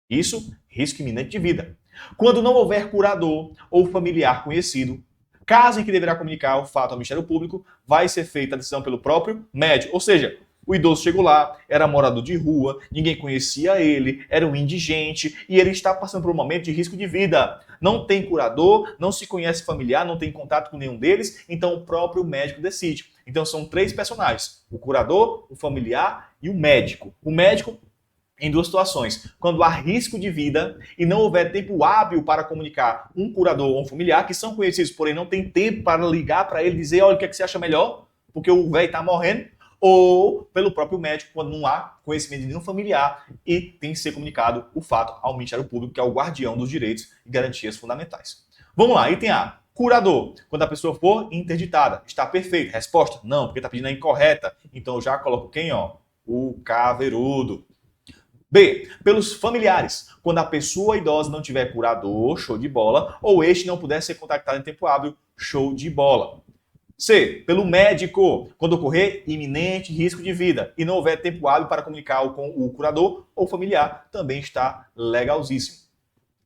Isso, risco iminente de vida. Quando não houver curador ou familiar conhecido, caso em que deverá comunicar o fato ao Ministério Público, vai ser feita a decisão pelo próprio médico. Ou seja, o idoso chegou lá, era morador de rua, ninguém conhecia ele, era um indigente e ele está passando por um momento de risco de vida. Não tem curador, não se conhece familiar, não tem contato com nenhum deles, então o próprio médico decide. Então são três personagens, o curador, o familiar e o médico. O médico em duas situações, quando há risco de vida e não houver tempo hábil para comunicar um curador ou um familiar, que são conhecidos, porém não tem tempo para ligar para ele e dizer, olha, o que é que você acha melhor, porque o velho está morrendo, ou pelo próprio médico, quando não há conhecimento de nenhum familiar e tem que ser comunicado o fato ao Ministério Público, que é o guardião dos direitos e garantias fundamentais. Vamos lá, item A. Curador, quando a pessoa for interditada. Está perfeito. Resposta? Não, porque está pedindo a incorreta. Então eu já coloco quem? O caveirudo. B. Pelos familiares. Quando a pessoa idosa não tiver curador, show de bola, ou este não puder ser contactado em tempo hábil, show de bola. C. Pelo médico. Quando ocorrer iminente risco de vida e não houver tempo hábil para comunicar com o curador ou familiar, também está legalzíssimo.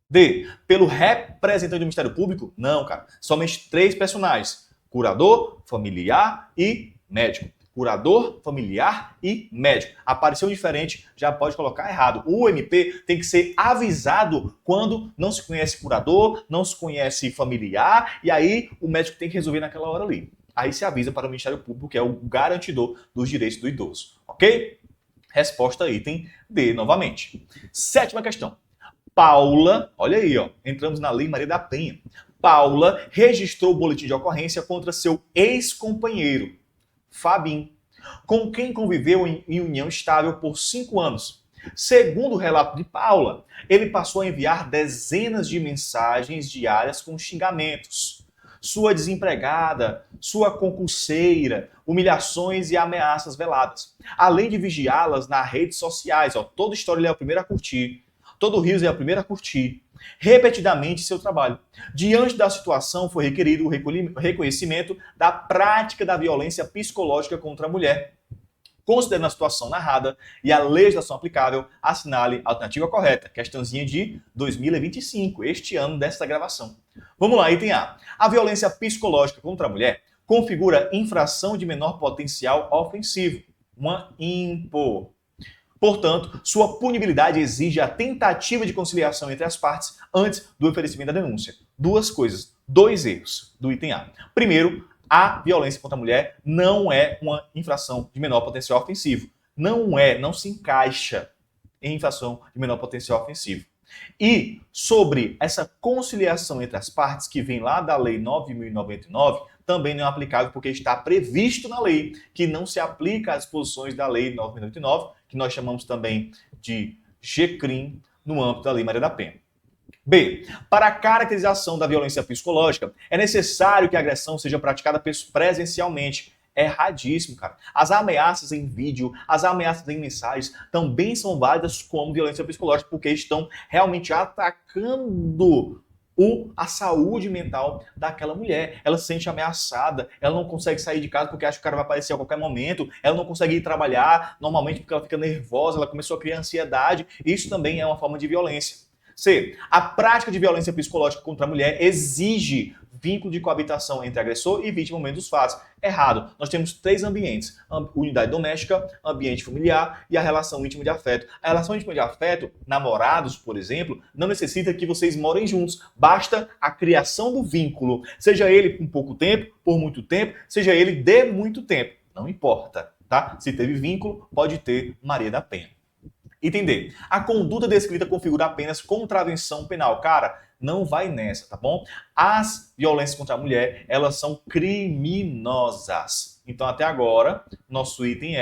D. Pelo representante do Ministério Público? Não, cara. Somente três personagens. Curador, familiar e médico. Curador, familiar e médico. Apareceu diferente, já pode colocar errado. O MP tem que ser avisado quando não se conhece curador, não se conhece familiar, e aí o médico tem que resolver naquela hora ali. Aí se avisa para o Ministério Público, que é o garantidor dos direitos do idoso. Ok? Resposta item D novamente. Sétima questão. Paula, olha aí, entramos na Lei Maria da Penha. Paula registrou o boletim de ocorrência contra seu ex-companheiro, Fabim, com quem conviveu em união estável por 5 anos. Segundo o relato de Paula, ele passou a enviar dezenas de mensagens diárias com xingamentos. Sua desempregada, sua concurseira, humilhações e ameaças veladas. Além de vigiá-las nas redes sociais. Toda história ele é o primeiro a curtir. Todo riso é a primeira a curtir. Repetidamente seu trabalho. Diante da situação, foi requerido o reconhecimento da prática da violência psicológica contra a mulher. Considerando a situação narrada e a legislação aplicável, assinale a alternativa correta. Questãozinha de 2025, este ano desta gravação. Vamos lá, item A. A violência psicológica contra a mulher configura infração de menor potencial ofensivo, uma IMPO. Portanto, sua punibilidade exige a tentativa de conciliação entre as partes antes do oferecimento da denúncia. Duas coisas, dois erros do item A. Primeiro, a violência contra a mulher não é uma infração de menor potencial ofensivo. Não se encaixa em infração de menor potencial ofensivo. E sobre essa conciliação entre as partes que vem lá da Lei 9.099, também não é aplicável porque está previsto na lei que não se aplica às disposições da Lei 9.099, que nós chamamos também de GCRIM, no âmbito da Lei Maria da Penha. B. Para a caracterização da violência psicológica, é necessário que a agressão seja praticada presencialmente. Erradíssimo, cara. As ameaças em vídeo, as ameaças em mensagens também são válidas como violência psicológica, porque estão realmente atacando a saúde mental daquela mulher. Ela se sente ameaçada, ela não consegue sair de casa porque acha que o cara vai aparecer a qualquer momento, ela não consegue ir trabalhar normalmente porque ela fica nervosa, ela começou a criar ansiedade. Isso também é uma forma de violência. C. A prática de violência psicológica contra a mulher exige vínculo de coabitação entre agressor e vítima no momento dos fatos. Errado. Nós temos 3 ambientes: unidade doméstica, ambiente familiar e a relação íntima de afeto. A relação íntima de afeto, namorados, por exemplo, não necessita que vocês morem juntos. Basta a criação do vínculo. Seja ele por pouco tempo, por muito tempo, seja ele de muito tempo. Não importa, tá? Se teve vínculo, pode ter Maria da Penha. Item D. A conduta descrita configura apenas contravenção penal. Cara, não vai nessa, tá bom? As violências contra a mulher, elas são criminosas. Então, até agora, nosso item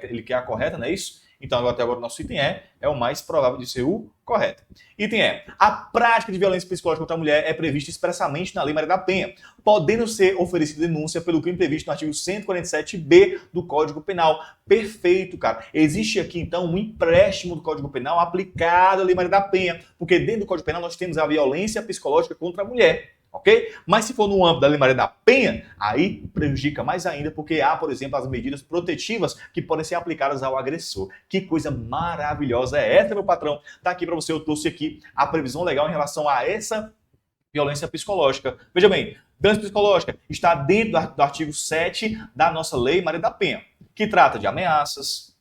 ele quer a correta, não é isso? Então, até agora, nosso item é o mais provável de ser o correto. Item E. A prática de violência psicológica contra a mulher é prevista expressamente na Lei Maria da Penha, podendo ser oferecida denúncia pelo crime previsto no artigo 147b do Código Penal. Perfeito, cara. Existe aqui, então, um empréstimo do Código Penal aplicado à Lei Maria da Penha, porque dentro do Código Penal nós temos a violência psicológica contra a mulher. Ok? Mas se for no âmbito da Lei Maria da Penha, aí prejudica mais ainda, porque há, por exemplo, as medidas protetivas que podem ser aplicadas ao agressor. Que coisa maravilhosa é essa, meu patrão? Tá aqui para você, eu trouxe aqui a previsão legal em relação a essa violência psicológica. Veja bem, violência psicológica está dentro do artigo 7 da nossa Lei Maria da Penha, que trata de ameaças,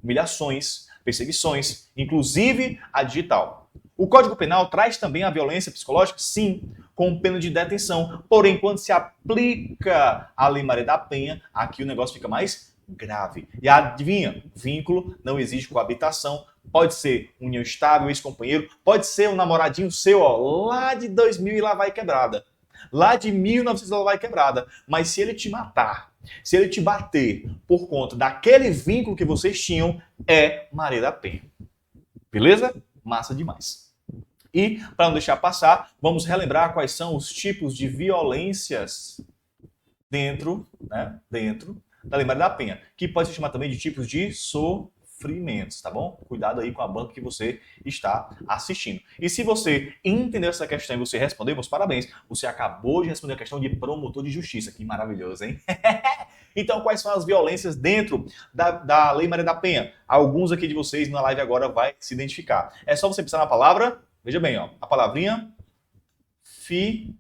humilhações, perseguições, inclusive a digital. O Código Penal traz também a violência psicológica? Sim, com pena de detenção. Porém, quando se aplica a Lei Maria da Penha, aqui o negócio fica mais grave. E adivinha? Vínculo não exige coabitação. Pode ser união estável, ex-companheiro. Pode ser um namoradinho seu, ó, lá de 2000 e lá vai quebrada. Lá de 1900 ela vai quebrada. Mas se ele te matar, se ele te bater por conta daquele vínculo que vocês tinham, é Maria da Penha. Beleza? Massa demais. E, para não deixar passar, vamos relembrar quais são os tipos de violências dentro da Lei Maria da Penha, que pode se chamar também de tipos de sofrimentos, tá bom? Cuidado aí com a banca que você está assistindo. E se você entendeu essa questão e você respondeu, meus parabéns. Você acabou de responder a questão de promotor de justiça. Que maravilhoso, hein? Então, quais são as violências dentro da Lei Maria da Penha? Alguns aqui de vocês na live agora vai se identificar. É só você pensar na palavra, veja bem, ó, a palavrinha fimose,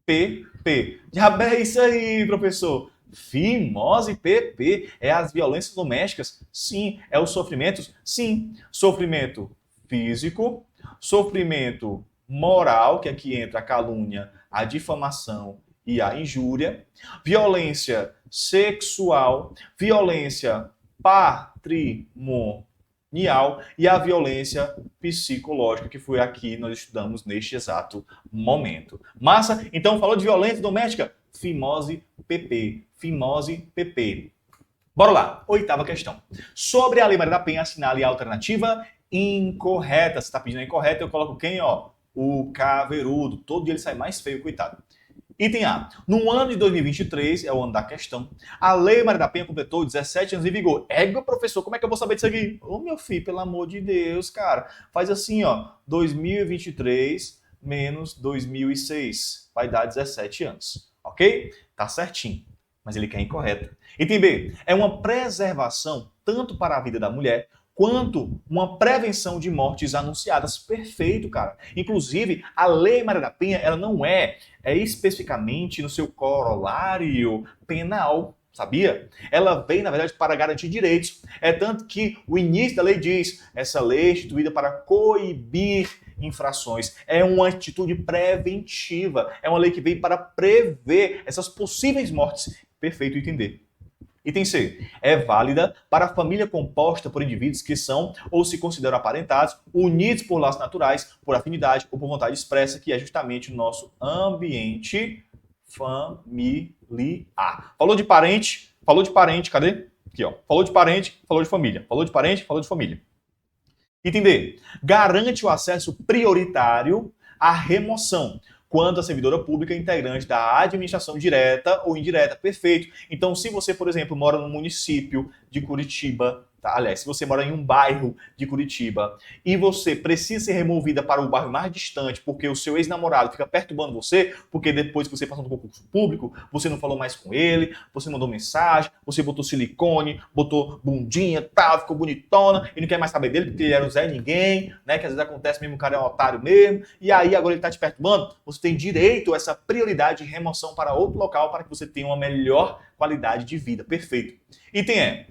PP. Já é isso aí, professor. Fimose, PP. É as violências domésticas? Sim. É os sofrimentos? Sim. Sofrimento físico, sofrimento moral, que aqui entra a calúnia, a difamação e a injúria, violência sexual, violência patrimonial e a violência psicológica, que foi aqui nós estudamos neste exato momento. Massa? Então, falou de violência doméstica? Fimose, PP. Fimose, PP. Bora lá. 8ª questão. Sobre a Lei Maria da Penha, assinale a alternativa incorreta. Se está pedindo a incorreta, eu coloco quem, ó? O Caverudo. Todo dia ele sai mais feio, coitado. Item A. No ano de 2023, é o ano da questão, a Lei Maria da Penha completou 17 anos em vigor. Égua, professor, como é que eu vou saber disso aqui? Ô, meu filho, pelo amor de Deus, cara. Faz assim, ó. 2023 menos 2006. Vai dar 17 anos. Ok? Tá certinho. Mas ele quer incorreta. Item B. É uma preservação tanto para a vida da mulher quanto uma prevenção de mortes anunciadas. Perfeito, cara. Inclusive, a Lei Maria da Penha, ela não é especificamente no seu corolário penal, sabia? Ela vem, na verdade, para garantir direitos. É tanto que o início da lei diz, essa lei é instituída para coibir infrações. É uma atitude preventiva. É uma lei que veio para prever essas possíveis mortes. Perfeito entender. Item C. É válida para a família composta por indivíduos que são ou se consideram aparentados, unidos por laços naturais, por afinidade ou por vontade expressa, que é justamente o nosso ambiente familiar. Falou de parente, cadê? Aqui, ó. Falou de parente, falou de família. Falou de parente, falou de família. Item D. Garante o acesso prioritário à remoção quando a servidora pública é integrante da administração direta ou indireta. Perfeito. Então, se você, por exemplo, mora no município de Curitiba, tá? Aliás, se você mora em um bairro de Curitiba e você precisa ser removida para o bairro mais distante porque o seu ex-namorado fica perturbando você, porque depois que você passou no concurso público, você não falou mais com ele, você mandou mensagem, você botou silicone, botou bundinha, tal, ficou bonitona e não quer mais saber dele porque ele era o Zé Ninguém, né? Que às vezes acontece mesmo, o cara é um otário mesmo, e aí agora ele tá te perturbando, você tem direito a essa prioridade de remoção para outro local para que você tenha uma melhor qualidade de vida. Perfeito. Item é: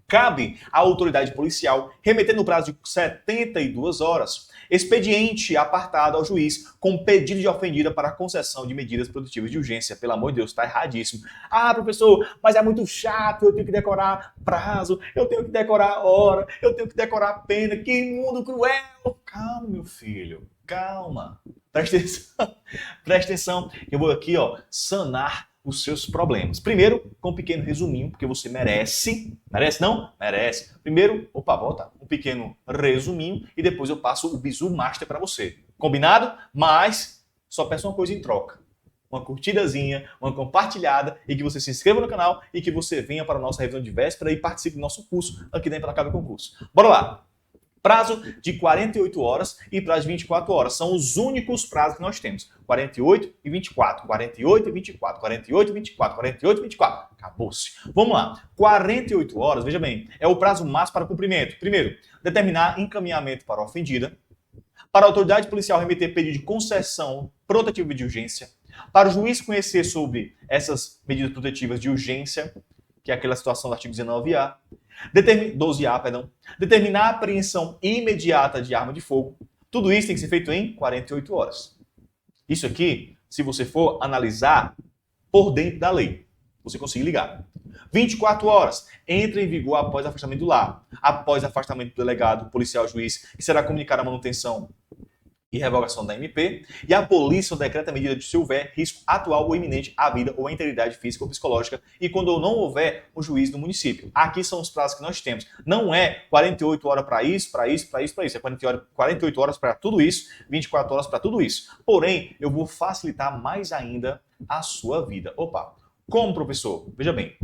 cabe à autoridade policial remeter no prazo de 72 horas expediente apartado ao juiz com pedido de ofendida para concessão de medidas protetivas de urgência. Pelo amor de Deus, está erradíssimo. Ah, professor, mas é muito chato, eu tenho que decorar prazo, eu tenho que decorar hora, eu tenho que decorar pena, que mundo cruel. Calma, meu filho, calma. Presta atenção, presta atenção. Eu vou aqui, sanar os seus problemas. Primeiro, com um pequeno resuminho, porque você merece. Merece não? Merece. Primeiro, volta. Um pequeno resuminho e depois eu passo o Bizu Master para você. Combinado? Mas só peço uma coisa em troca. Uma curtidazinha, uma compartilhada e que você se inscreva no canal e que você venha para a nossa revisão de véspera e participe do nosso curso aqui da Implacável Concurso. Bora lá! Prazo de 48 horas e prazo de 24 horas. São os únicos prazos que nós temos. 48 e 24, 48 e 24, 48 e 24, 48 e 24. Acabou-se. Vamos lá. 48 horas, veja bem, é o prazo máximo para cumprimento. Primeiro, determinar encaminhamento para a ofendida. Para a autoridade policial remeter pedido de concessão protetiva de urgência. Para o juiz conhecer sobre essas medidas protetivas de urgência, que é aquela situação do artigo 19A. 12A, perdão. Determinar a apreensão imediata de arma de fogo. Tudo isso tem que ser feito em 48 horas. Isso aqui, se você for analisar por dentro da lei, você consegue ligar. 24 horas. Entra em vigor após afastamento do lar. Após afastamento do delegado, policial, juiz, que será comunicada a manutenção e revogação da MP, e a polícia decreta a medida de se houver risco atual ou iminente à vida ou à integridade física ou psicológica, e quando não houver, o juiz do município. Aqui são os prazos que nós temos. Não é 48 horas para isso, para isso, para isso, para isso. É 48 horas para tudo isso, 24 horas para tudo isso. Porém, eu vou facilitar mais ainda a sua vida. Como, professor? Veja bem.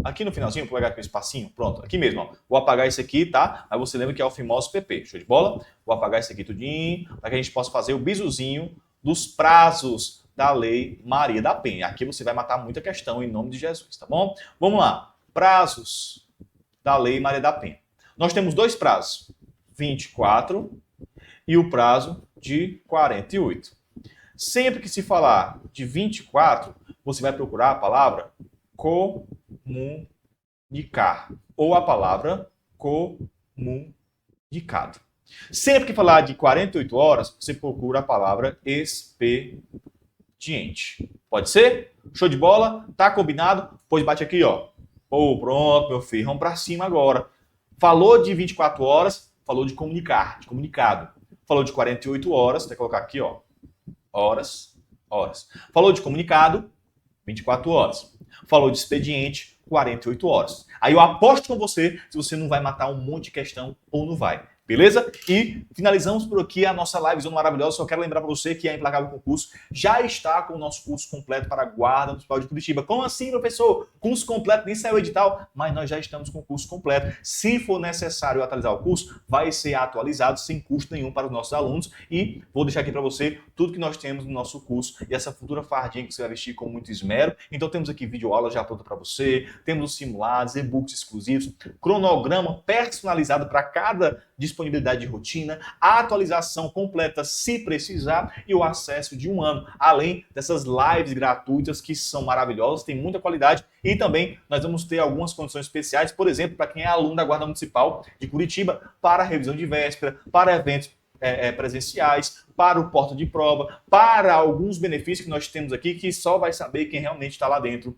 Aqui no finalzinho, vou pegar aqui o espacinho, pronto, aqui mesmo, Vou apagar isso aqui, tá? Aí você lembra que é o Fimose PP, show de bola? Vou apagar isso aqui tudinho, para que a gente possa fazer o bizuzinho dos prazos da Lei Maria da Penha. Aqui você vai matar muita questão em nome de Jesus, tá bom? Vamos lá, prazos da Lei Maria da Penha. Nós temos dois prazos, 24 e o prazo de 48. Sempre que se falar de 24, você vai procurar a palavra comunicar, ou a palavra comunicado. Sempre que falar de 48 horas, você procura a palavra expediente. Pode ser? Show de bola? Tá combinado? Pois bate aqui, pronto, meu filho, vamos pra cima agora. Falou de 24 horas, falou de comunicar, de comunicado. Falou de 48 horas, tem que colocar aqui, horas. Falou de comunicado, 24 horas. Falou de expediente, 48 horas. Aí eu aposto com você se você não vai matar um monte de questão ou não vai. Beleza? E finalizamos por aqui a nossa livezona maravilhosa. Só quero lembrar para você que a Implacável Concurso já está com o nosso curso completo para a Guarda Municipal de Curitiba. Como assim, professor? Curso completo, nem saiu o edital, mas nós já estamos com o curso completo. Se for necessário atualizar o curso, vai ser atualizado sem custo nenhum para os nossos alunos. E vou deixar aqui para você tudo que nós temos no nosso curso e essa futura fardinha que você vai vestir com muito esmero. Então temos aqui videoaula já pronta para você, temos os simulados, e-books exclusivos, cronograma personalizado para cada disponibilidade de rotina, a atualização completa se precisar e o acesso de 1 ano, além dessas lives gratuitas que são maravilhosas, tem muita qualidade e também nós vamos ter algumas condições especiais, por exemplo, para quem é aluno da Guarda Municipal de Curitiba, para a revisão de véspera, para eventos presenciais, para o porta de prova, para alguns benefícios que nós temos aqui que só vai saber quem realmente está lá dentro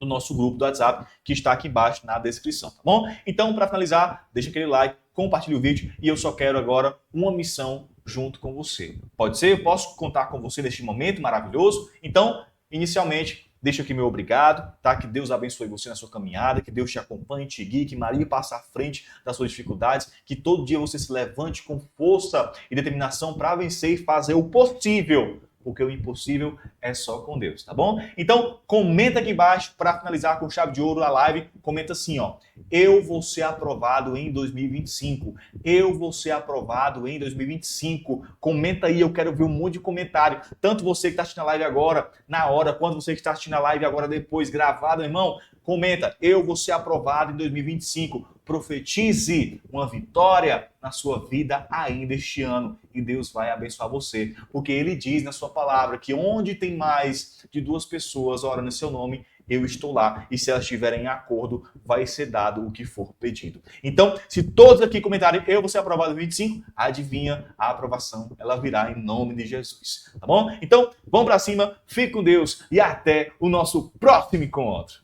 do nosso grupo do WhatsApp, que está aqui embaixo na descrição, tá bom? Então, para finalizar, deixa aquele like, compartilhe o vídeo e eu só quero agora uma missão junto com você. Pode ser? Eu posso contar com você neste momento maravilhoso? Então, inicialmente, deixa aqui meu obrigado, tá? Que Deus abençoe você na sua caminhada, que Deus te acompanhe, te guie, que Maria passe à frente das suas dificuldades, que todo dia você se levante com força e determinação para vencer e fazer o possível porque o impossível é só com Deus, tá bom? Então, comenta aqui embaixo para finalizar com chave de ouro a live. Comenta assim, ó: eu vou ser aprovado em 2025. Eu vou ser aprovado em 2025. Comenta aí, eu quero ver um monte de comentário. Tanto você que está assistindo a live agora, na hora, quanto você que está assistindo a live agora depois, gravado, irmão. Comenta, eu vou ser aprovado em 2025. Profetize uma vitória na sua vida ainda este ano e Deus vai abençoar você, porque Ele diz na sua palavra que onde tem mais de 2 pessoas orando em seu nome, eu estou lá, e se elas estiverem em acordo, vai ser dado o que for pedido. Então, se todos aqui comentarem, eu vou ser aprovado em 25, adivinha, a aprovação, ela virá em nome de Jesus, tá bom? Então, vamos para cima, fique com Deus e até o nosso próximo encontro.